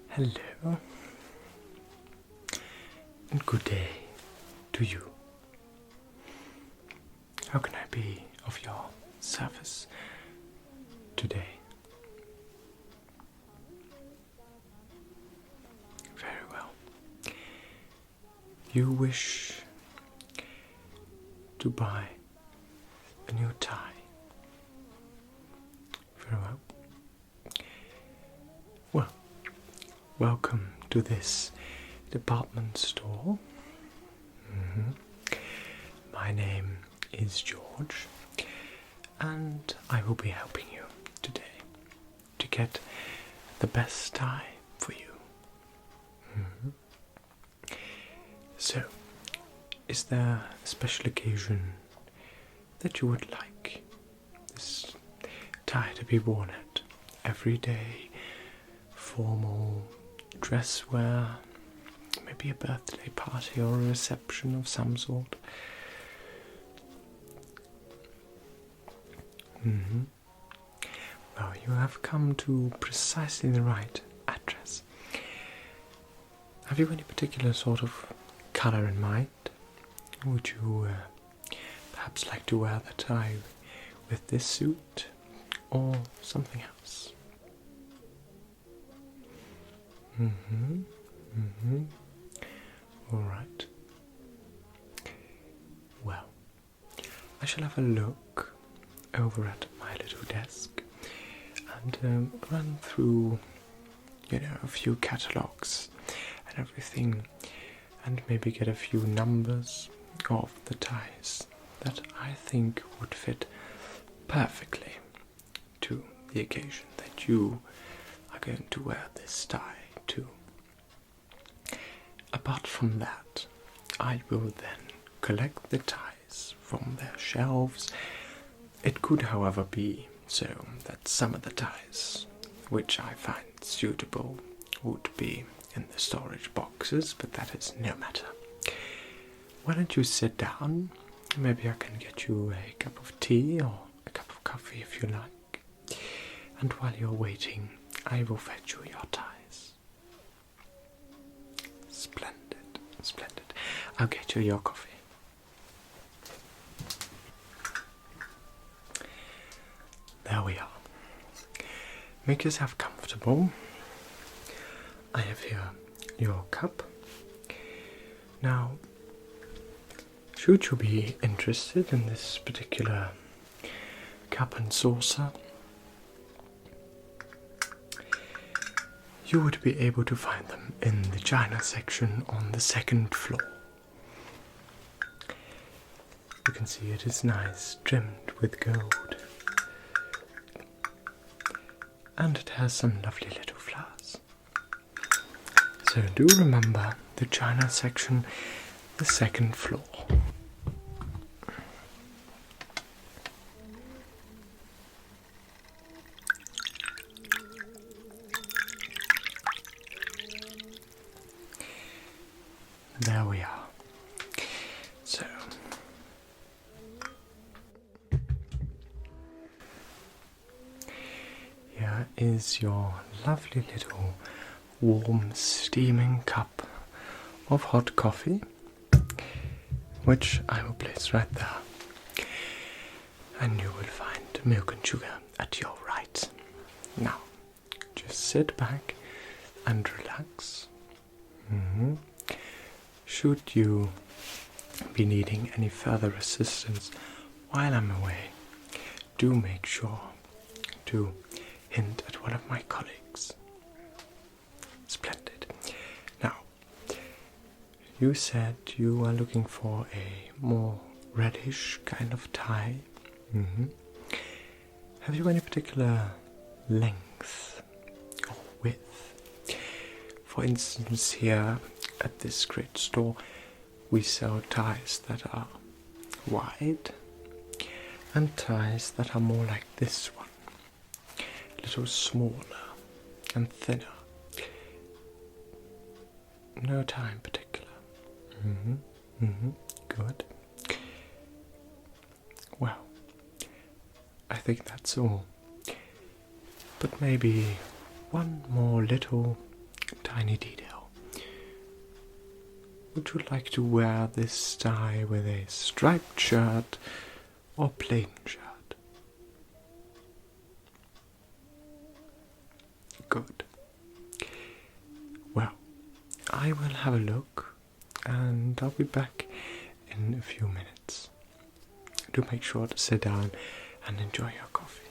Hello, and good day to you. How can I be of your service today? Very well. You wish to buy a new tie. Very well. Well, welcome to this department store. My name is George, and I will be helping you today to get the best tie for you. So, is there a special occasion that you would like this tie to be worn at? Everyday, formal dress wear, maybe a birthday party or a reception of some sort? Well, you have come to precisely the right address. Have you any particular sort of colour in mind? Would you perhaps like to wear the tie with this suit or something else? Alright. Well, I shall have a look over at my little desk and run through, a few catalogues and everything, and maybe get a few numbers of the ties that I think would fit perfectly to the occasion that you are going to wear this tie to. Apart from that, I will then collect the ties from their shelves. It could, however, be so that some of the ties which I find suitable would be in the storage boxes, but that is no matter. Why don't you sit down? Maybe I can get you a cup of tea or a cup of coffee if you like. And while you're waiting, I will fetch you your ties. Splendid, splendid. I'll get you your coffee. There we are. Make yourself comfortable. I have here your cup. Now, should you be interested in this particular cup and saucer, you would be able to find them in the china section on the second floor. You can see it is nice, trimmed with gold. And it has some lovely little flowers. So do remember the china section, the second floor. There we are. So, here is your lovely little warm steaming cup of hot coffee, which I will place right there. And you will find milk and sugar at your right. Now, just sit back and relax. Should you be needing any further assistance while I'm away, do make sure to hint at one of my colleagues. Splendid. Now, you said you were looking for a more reddish kind of tie. Have you any particular length or width? For instance, here at this great store, we sell ties that are wide and ties that are more like this one, a little smaller and thinner. No time particular. Good. Well, I think that's all. But maybe one more little tiny detail. Would you like to wear this tie with a striped shirt or plain shirt? Good. Well, I will have a look and I'll be back in a few minutes. Do make sure to sit down and enjoy your coffee.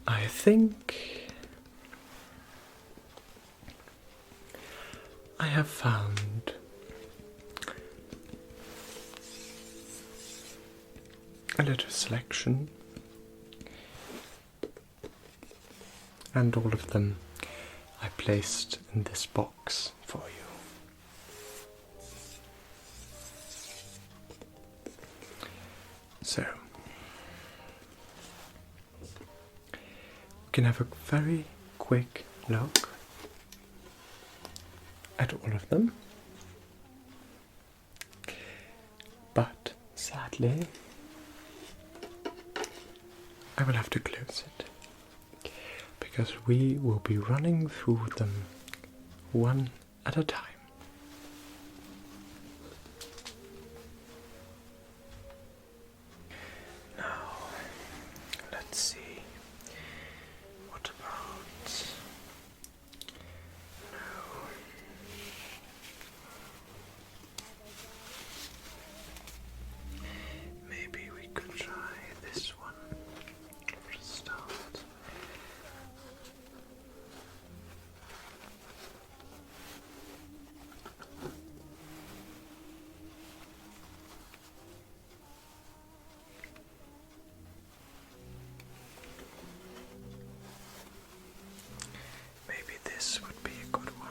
I think I have found a little selection, and all of them I placed in this box for you. So, we can have a very quick look at all of them. But sadly, I will have to close it, because we will be running through them one at a time. Now, let's see. What about... No. Maybe we could try this one for a start. Maybe this would be a good one.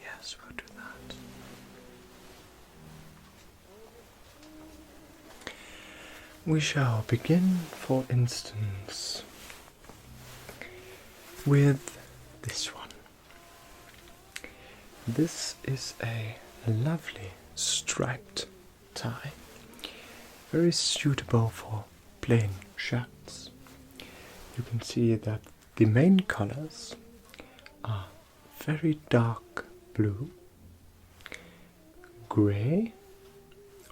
Yes, we'll do that. We shall begin, for instance, with this one. This is a lovely striped tie, very suitable for plain shirts. You can see that the main colors are very dark blue, grey,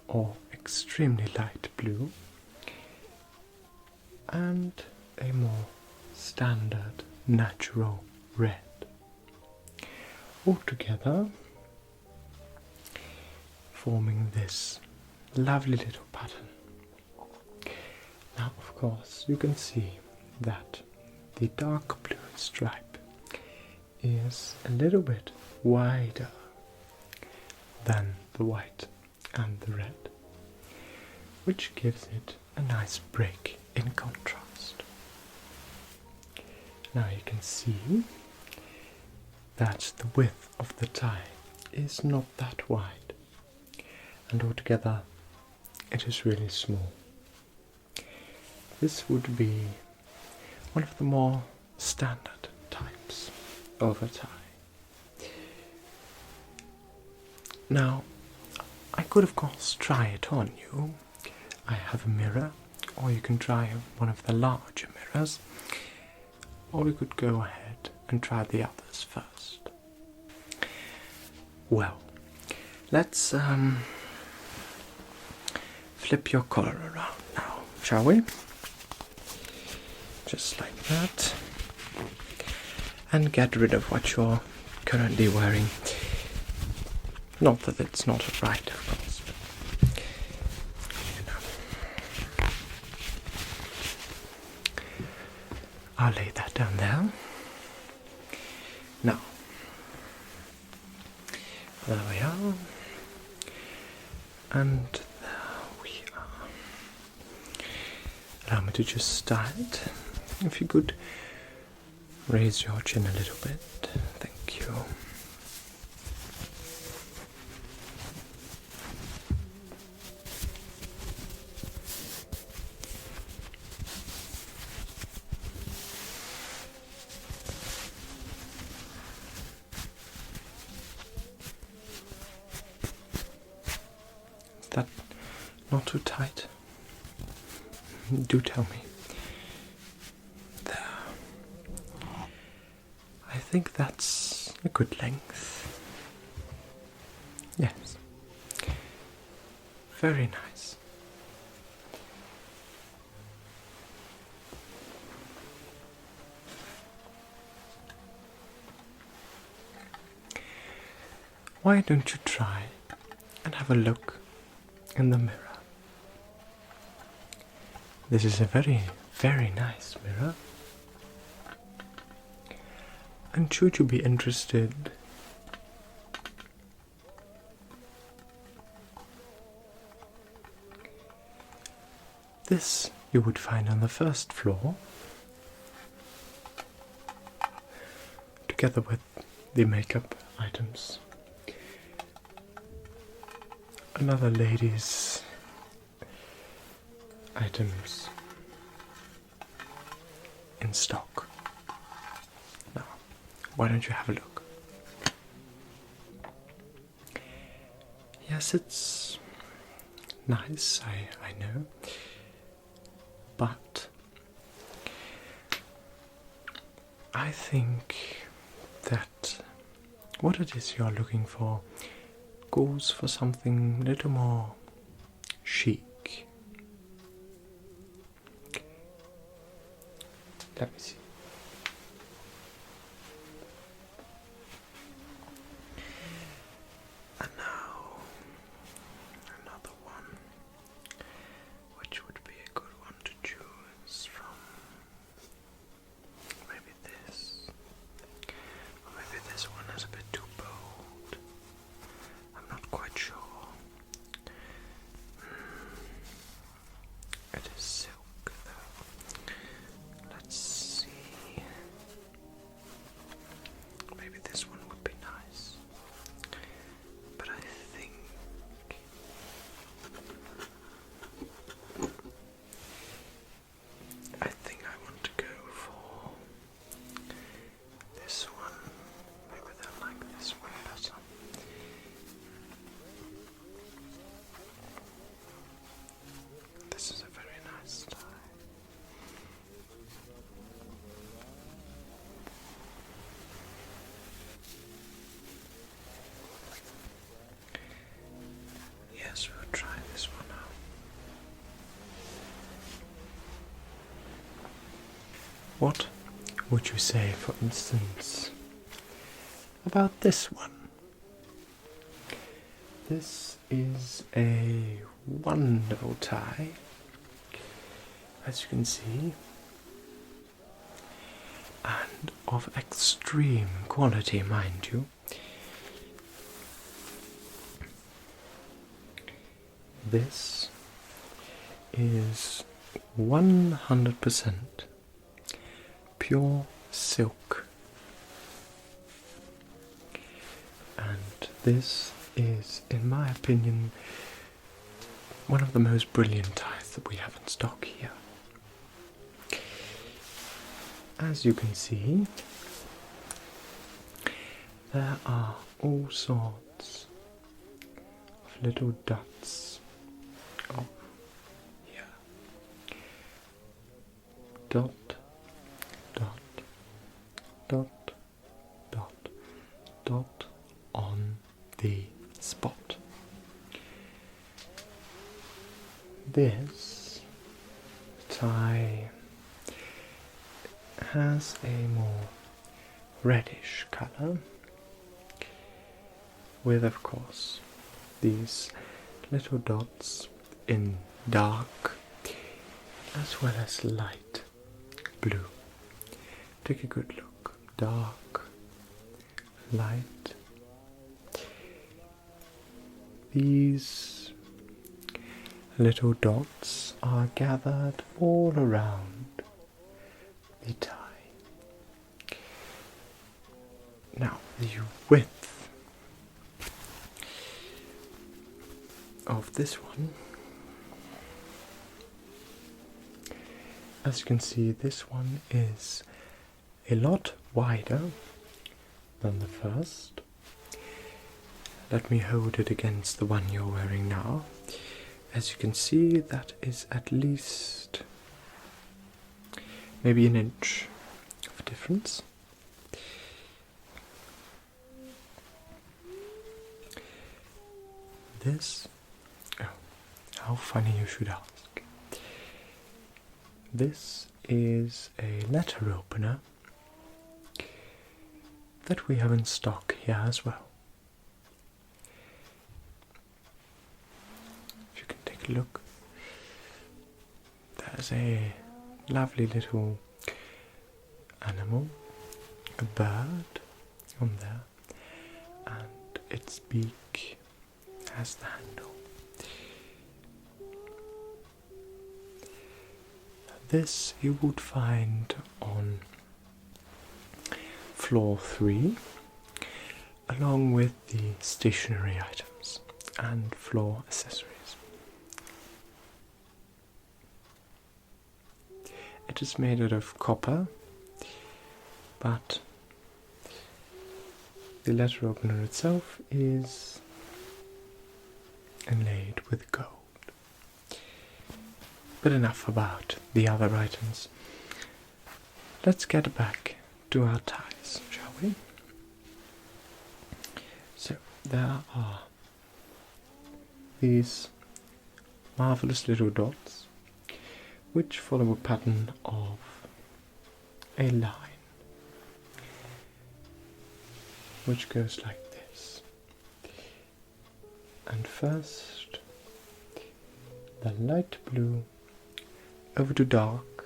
or extremely light blue, and a more standard natural red. Altogether forming this lovely little pattern. Now, of course, you can see that the dark blue stripe is a little bit wider than the white and the red, which gives it a nice break in contrast. Now you can see that the width of the tie is not that wide, and altogether it is really small. This would be one of the more standard types of a tie. Now, I could of course try it on you. I have a mirror, or you can try one of the larger mirrors, or we could go ahead and try the others first. Well, let's flip your collar around now, shall we? Just like that. And get rid of what you're currently wearing. Not that it's not right, of course, but, you know. I'll lay that down there. Now, there we are. And there we are. Allow me to just start. If you could raise your chin a little bit. Thank you. Not too tight. Do tell me. There. I think that's a good length. Yes. Very nice. Why don't you try and have a look in the mirror? This is a very, very nice mirror. And should you be interested, this you would find on the first floor, together with the makeup items. Another lady's items in stock. Now, why don't you have a look? Yes, it's nice, I know, but I think that what it is you're looking for goes for something a little more chic. Let me see. And now another one, which would be a good one to choose from. Maybe this, or maybe this one is a bit too bold. I'm not quite sure. It is silk though. Let's see. Maybe this one would be nice. But I think I want to go for this one. Maybe they'll like this one better. This is a very nice tie. Yes, we'll try this one out. What would you say, for instance, about this one? This is a wonderful tie, as you can see, and of extreme quality, mind you. This is 100% pure silk, and this is, in my opinion, one of the most brilliant ties that we have in stock here. As you can see, there are all sorts of little dots. Oh, here. Dot, dot, dot, dot, dot on the spot. This tie has a more reddish colour, with, of course, these little dots in dark as well as light blue. Take a good look. Dark, light. These little dots are gathered all around the tie. Now, the width of this one, as you can see, this one is a lot wider than the first. Let me hold it against the one you're wearing now. as you can see, that is at least maybe an inch of difference. This, oh, how funny you should ask. This is a letter opener that we have in stock here as well. If you can take a look, there's a lovely little animal, a bird on there, and its beak has the handle. This you would find on floor 3, along with the stationery items and floor accessories. It is made out of copper, but the letter opener itself is inlaid with gold. But enough about the other items. Let's get back to our ties, shall we? So there are these marvelous little dots which follow a pattern of a line which goes like this. And first the light blue over to dark,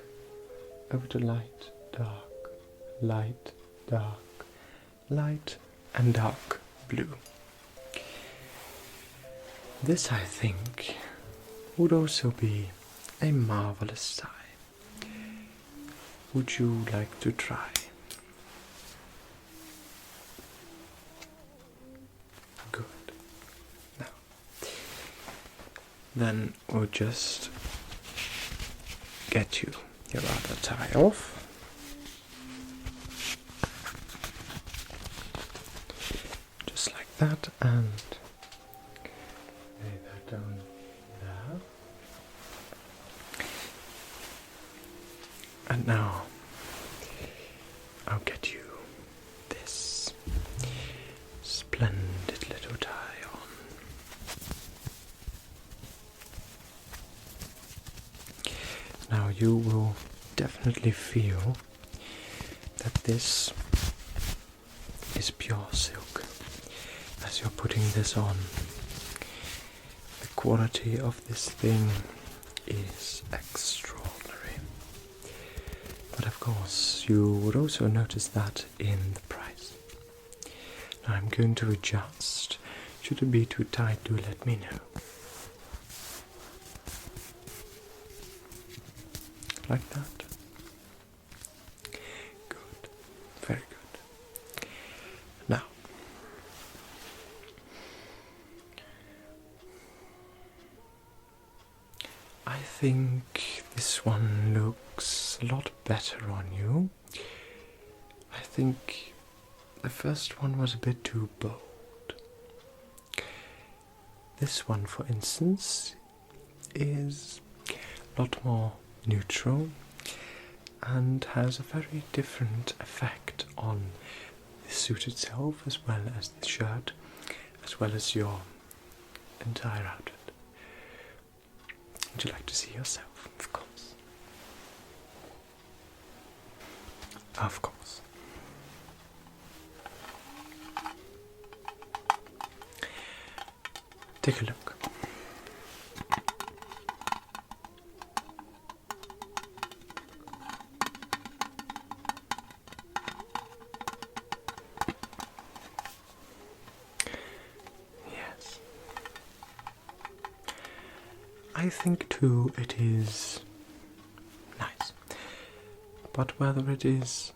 over to light, dark, light, dark, light and dark blue. This, I think, would also be a marvelous tie. Would you like to try? Good. Now, then we'll just get you your other tie off. Just like that, and lay that down there. And now I'll get you this splendid little tie on. Now you will definitely feel that this is pure silk as you're putting this on. The quality of this thing is extraordinary. But of course you would also notice that in the price. Now I'm going to adjust. Should it be too tight, do let me know. Like that. Good. Very good. Now, I think this one looks a lot better on you. I think the first one was a bit too bold. This one, for instance, is a lot more neutral and has a very different effect on the suit itself, as well as the shirt, as well as your entire outfit. Would you like to see yourself? Of course. Of course. Take a look. Yes. I think too it is nice, but whether it is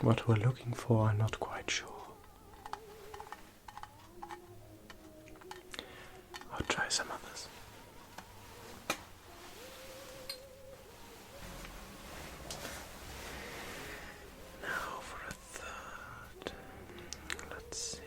what we're looking for, I'm not quite sure. I'll try some others. Now for a third. Let's see.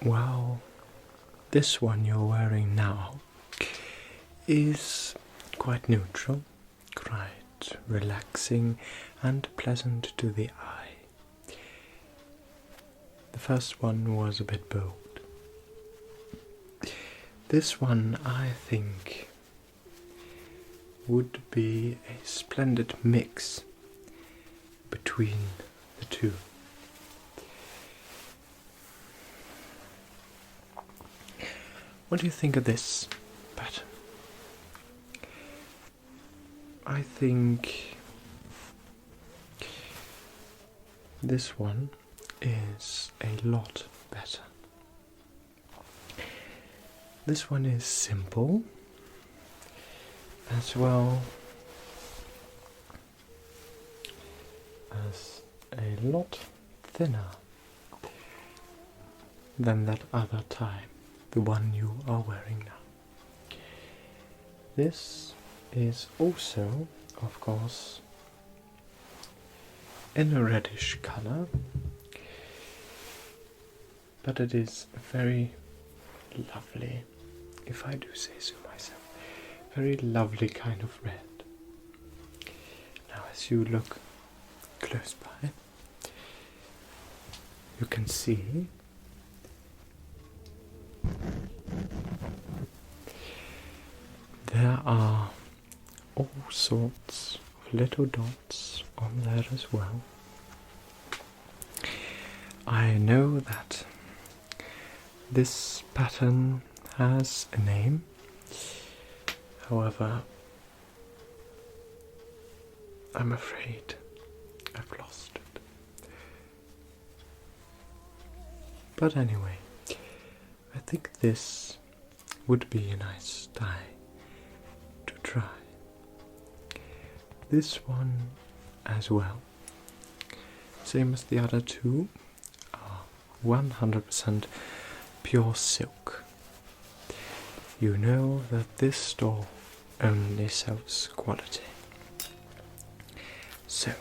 Well, this one you're wearing now is quite neutral, quite relaxing and pleasant to the eye. The first one was a bit bold. This one, I think, would be a splendid mix between the two. What do you think of this pattern? I think this one is a lot better. This one is simple as well as a lot thinner than that other tie, the one you are wearing now. This is also, of course, in a reddish colour, but it is very lovely, if I do say so myself, very lovely kind of red. Now as you look close by, you can see there are all sorts of little dots on there as well. I know that this pattern has a name, however, I'm afraid I've lost it. But anyway, I think this would be a nice tie to try. This one as well, same as the other two, are 100% pure silk. You know that this store only sells quality. So,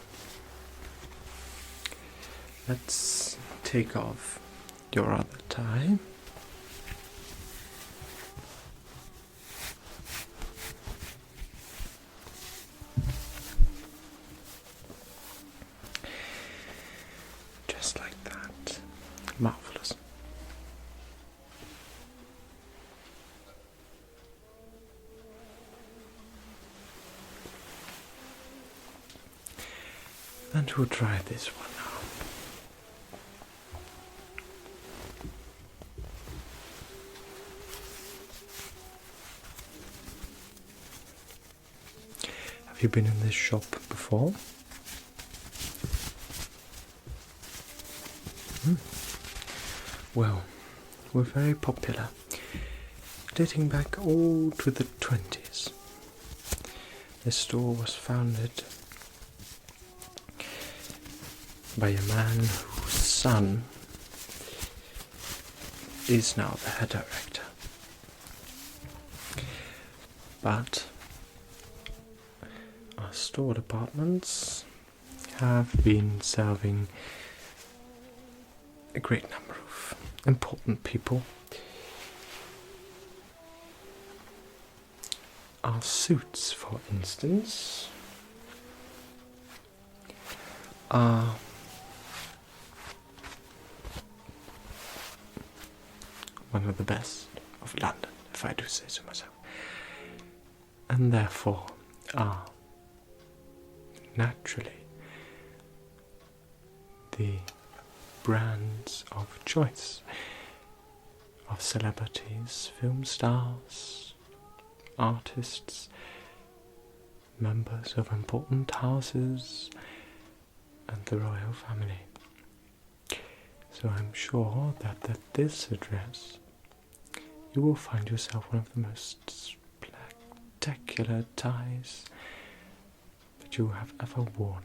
let's take off your other tie. Just like that. Marvelous. And we'll try this one now. Have you been in this shop before? Well, we're very popular, dating back all to the 20s. This store was founded by a man whose son is now the head director. But our store departments have been serving a great number of important people. Our suits, for instance, are one of the best of London, if I do say so myself, and therefore are naturally the brands of choice of celebrities, film stars, artists, members of important houses, and the royal family. So I'm sure that at this address you will find yourself one of the most spectacular ties that you have ever worn.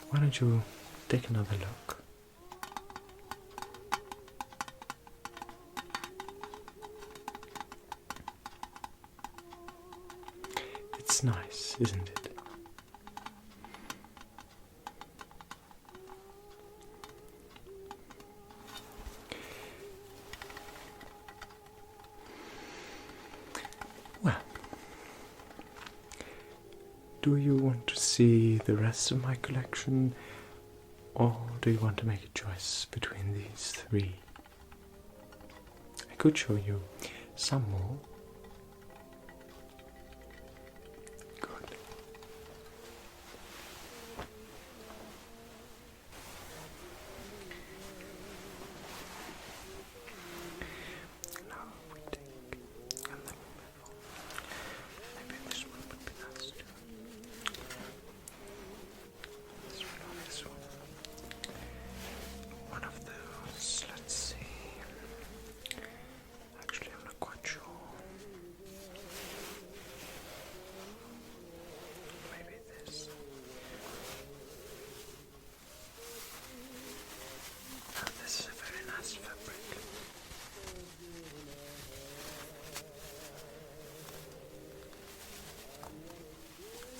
Why don't you take another look? It's nice, isn't it? do you want to see the rest of my collection, or do you want to make a choice between these three? I could show you some more. Good. Now we take, and then we move on. Maybe this one would be nice too. This one or this one. One of those, let's see. Actually, I'm not quite sure. Maybe this. Oh, this is a very nice fabric.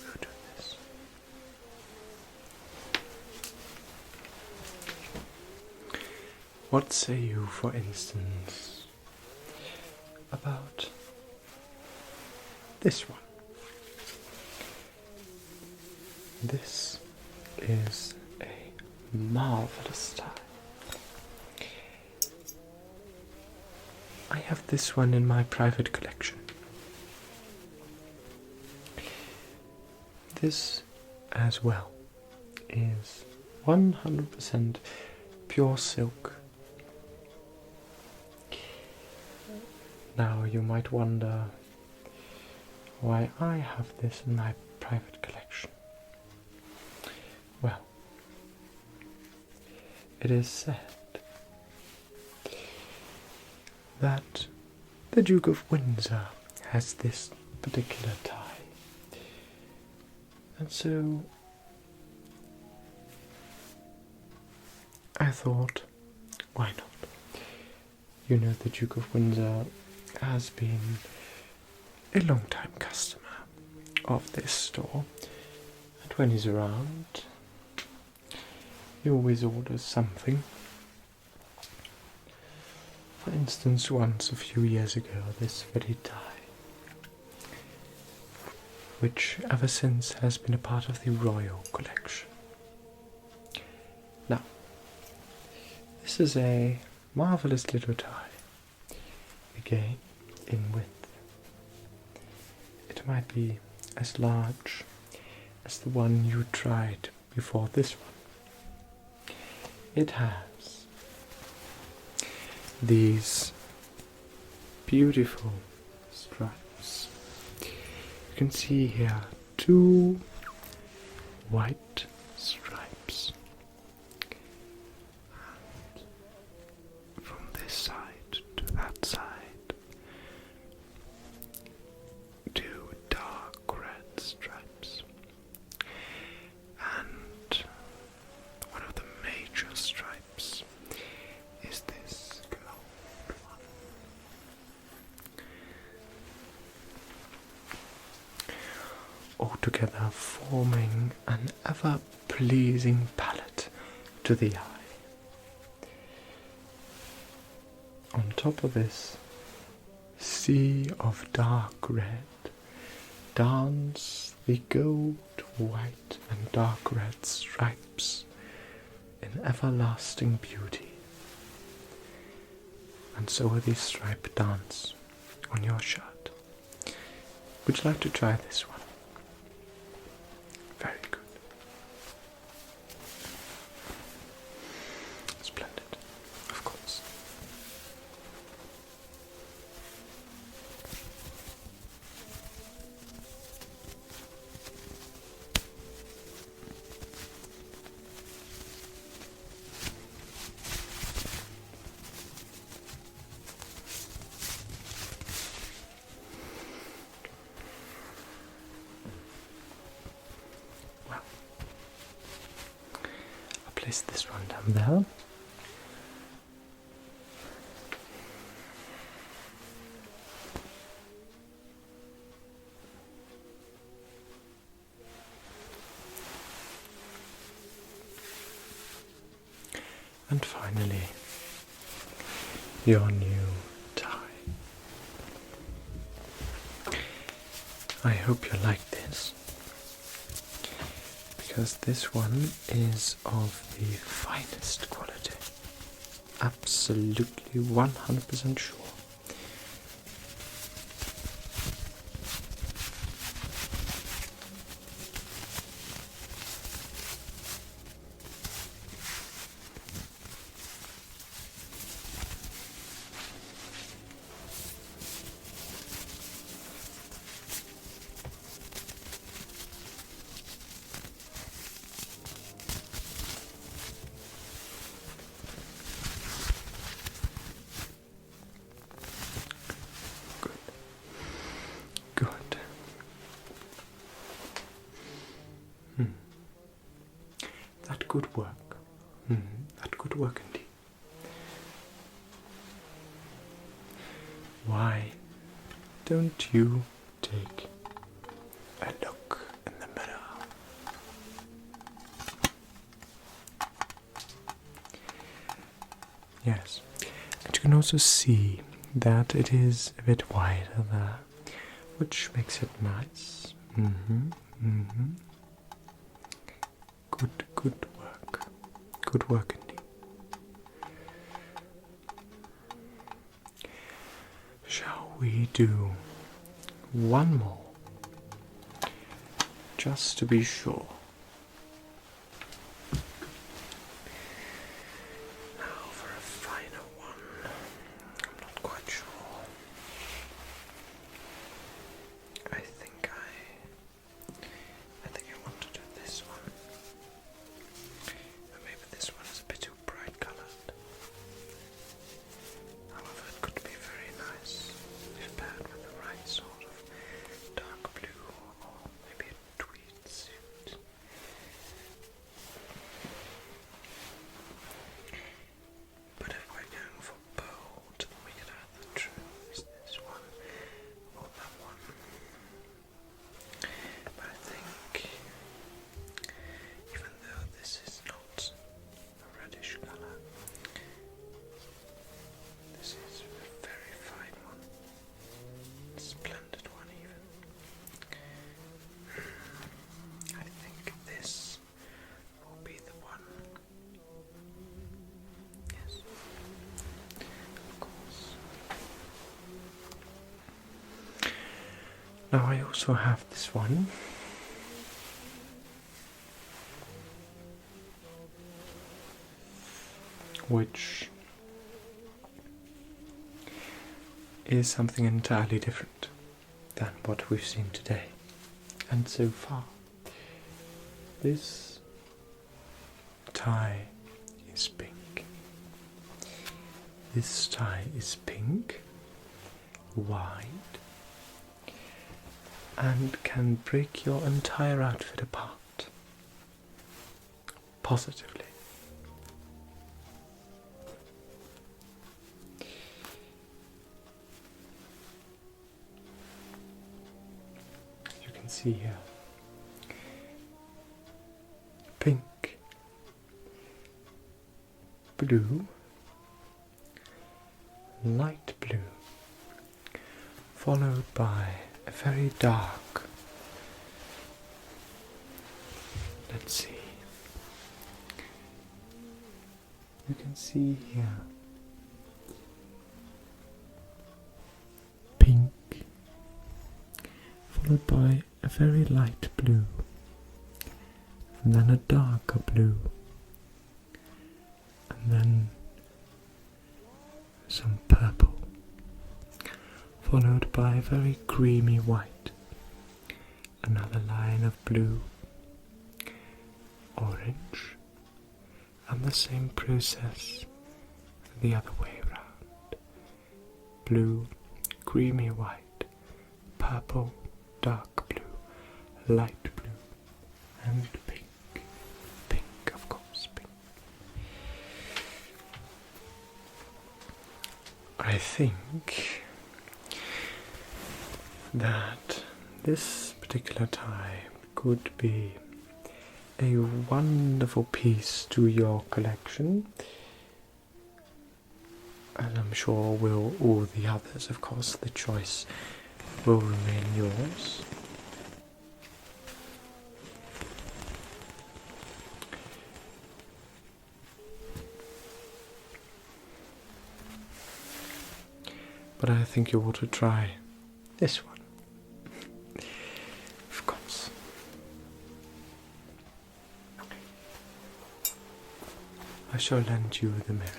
Who did this? What say you, for instance, about this one? This is a marvelous tie. I have this one in my private collection. This as well is 100% pure silk. Now you might wonder why I have this in my private collection. Well, it is said that the Duke of Windsor has this particular tie. And so I thought, why not? You know, the Duke of Windsor has been a long-time customer of this store, and when he's around, he always orders something. For instance, once a few years ago, this very tie, which ever since has been a part of the royal collection. Now, this is a marvelous little tie, again in width. It might be as large as the one you tried before this one. It has these beautiful stripes. You can see here 2 white stripes. And from this side to that side, 2 dark red stripes. And one of the major stripes is this gold one. Altogether forming an ever-pleasing palette to the eye. On top of this sea of dark red dance the gold, white and dark red stripes in everlasting beauty. And so will these stripes dance on your shirt. Would you like to try this one? Very good. Splendid, of course. Place this one down there. And finally, your new tie. I hope you like this. because this one is of the finest quality. Absolutely 100% sure. That could work. That could work indeed. Why don't you take a look in the mirror? Yes, and you can also see that it is a bit wider there, which makes it nice. Good work. Good work indeed. Shall we do one more? Just to be sure. Now for a final one. I'm not quite sure. I think I want to do this one. But maybe this one is a bit too bright colored. However, it could be very nice if paired with the right sort of dark blue or maybe a tweed suit. But if we're going for bold, we could either choose this one or that one. But I think, even though this is not a reddish colour, this is a very fine one. A splendid one even. I think this will be the one. Yes. Of course. Now I also have this one. Which is something entirely different than what we've seen today. And so far, this tie is pink. This tie is pink, wide, and can break your entire outfit apart. Positively. You can see here. Pink, blue, light blue, followed by a very dark, let's see, you can see here, pink, followed by a very light blue, and then a darker blue, and then some purple, followed by a very creamy white, another line of blue, orange, and the same process the other way around. Blue, creamy white, purple, dark blue, light blue, and pink. Pink, of course, pink. I think that this particular tie could be a wonderful piece to your collection, and I'm sure will all the others. Of course, the choice will remain yours. but I think you ought to try this one. Of course. I shall lend you the mirror.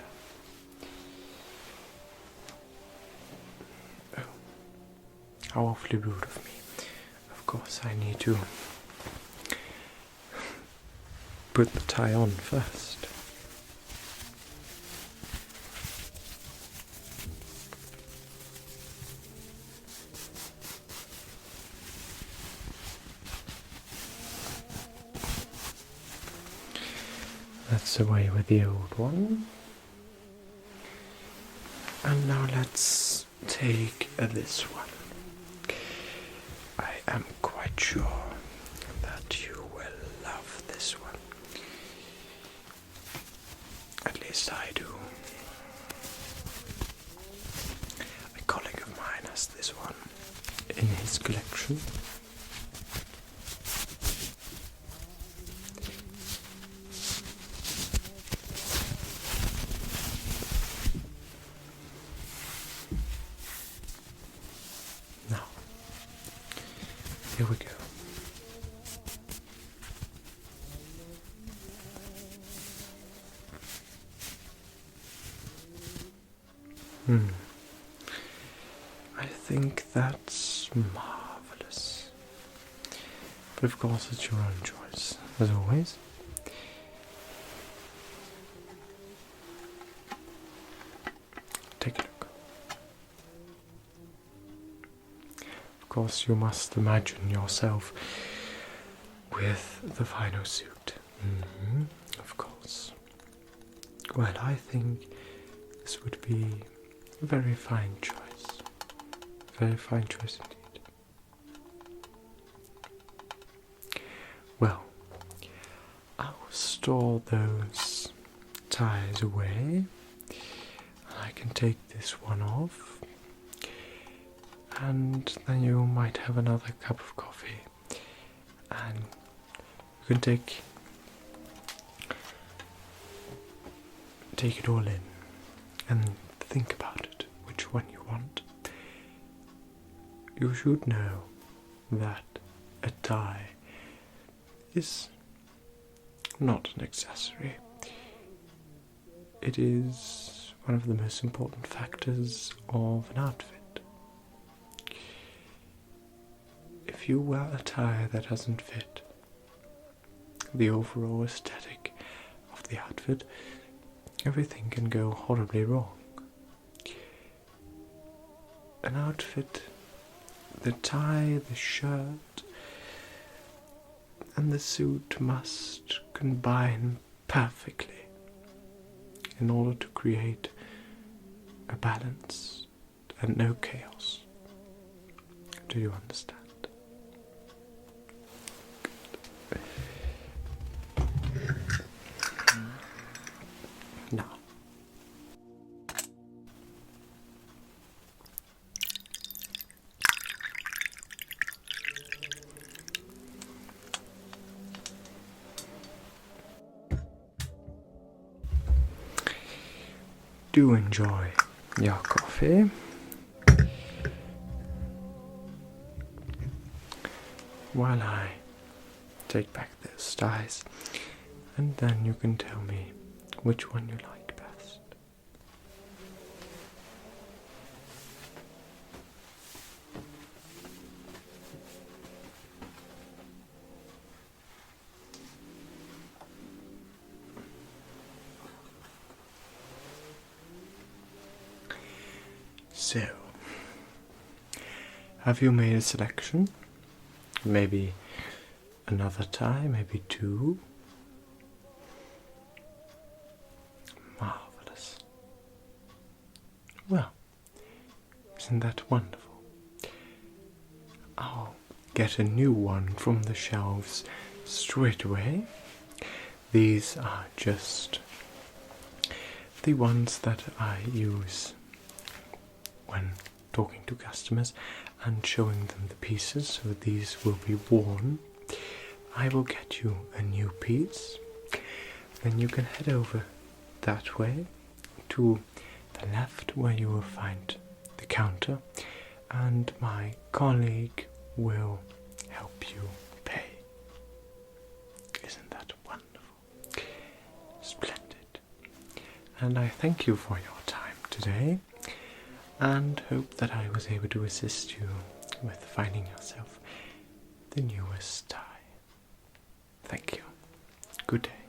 Oh, how awfully rude of me. Of course, I need to put the tie on first. That's away with the old one. And now let's take this one. I am quite sure that you will love this one. At least I do. A colleague of mine has this one in his collection. Here we go. I think that's marvelous. But of course it's your own choice, as always. Take a look. Of course, you must imagine yourself with the final suit. Of course. Well, I think this would be a very fine choice. Very fine choice indeed. Well, I'll store those ties away. I can take this one off. And then you might have another cup of coffee, and you can take it all in and think about it, which one you want. You should know that a tie is not an accessory. It is one of the most important factors of an outfit. If you wear a tie that doesn't fit the overall aesthetic of the outfit, everything can go horribly wrong. An outfit, the tie, the shirt, and the suit must combine perfectly in order to create a balance and no chaos. Do you understand? Now, do enjoy your coffee. While I take back those ties, and then you can tell me which one you like best. So, have you made a selection? Maybe another tie, maybe two? Marvelous. Well, isn't that wonderful? I'll get a new one from the shelves straight away. These are just the ones that I use when talking to customers and showing them the pieces, so these will be worn. I will get you a new piece, then you can head over that way to the left where you will find the counter, and my colleague will help you pay. Isn't that wonderful? Splendid. And I thank you for your time today, and hope that I was able to assist you with finding yourself the newest tie. Thank you. Good day.